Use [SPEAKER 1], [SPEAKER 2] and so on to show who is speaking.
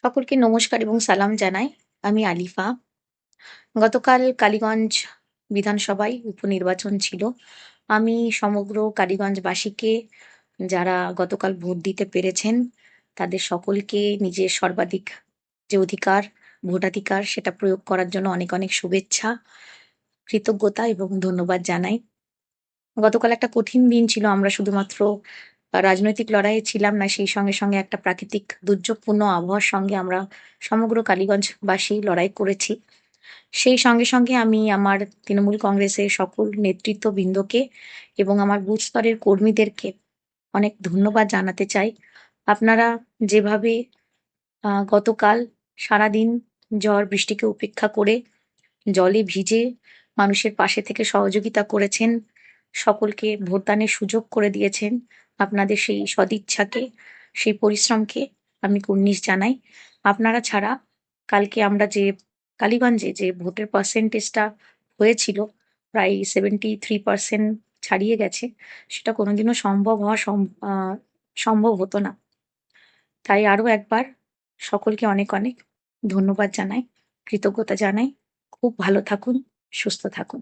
[SPEAKER 1] সকলকে নমস্কার এবং সালাম জানাই। আমি আলিফা। গতকাল কালীগঞ্জ বিধানসভায় উপনির্বাচন ছিল। আমি সমগ্র কালীগঞ্জবাসীকে যারা গতকাল ভোট দিতে পেরেছেন, তাদের সকলকে নিজের সর্বাধিক যে অধিকার, ভোটাধিকার সেটা প্রয়োগ করার জন্য অনেক, অনেক শুভেচ্ছা, কৃতজ্ঞতা এবং ধন্যবাদ জানাই। গতকাল একটা কঠিন দিন ছিল। আমরা শুধুমাত্র রাজনৈতিক লড়াইয়ে ছিলাম না, সেই সঙ্গে, সঙ্গে একটা প্রাকৃতিক দুর্যোগপূর্ণ আবহাওয়ার সঙ্গে আমরা সমগ্র কালীগঞ্জবাসী লড়াই করেছি। সেই সঙ্গে, সঙ্গে আমি আমার তৃণমূল কংগ্রেসের সকল নেতৃত্ববৃন্দকে এবং আমার বুথ স্তরের কর্মীদেরকে অনেক ধন্যবাদ জানাতে চাই। আপনারা যেভাবে গতকাল সারাদিন ঝড় বৃষ্টিকে উপেক্ষা করে জলে ভিজে মানুষের পাশে থেকে সহযোগিতা করেছেন, সকলকে ভোটদানের সুযোগ করে দিয়েছেন। আপনাদের সেই সদিচ্ছাকে, সেই পরিশ্রমকে আমি কুর্নিশ জানাই। আপনারা ছাড়া কালকে আমরা যে কালীগঞ্জে যে ভোটের পার্সেন্টেজটা হয়েছিল, প্রায় 73% ছাড়িয়ে গেছে, সেটা কোনোদিনও সম্ভব হওয়া সম্ভব হতো না। তাই আরো একবার সকলকে অনেক, অনেক ধন্যবাদ জানাই, কৃতজ্ঞতা জানাই। খুব ভালো থাকুন, সুস্থ থাকুন।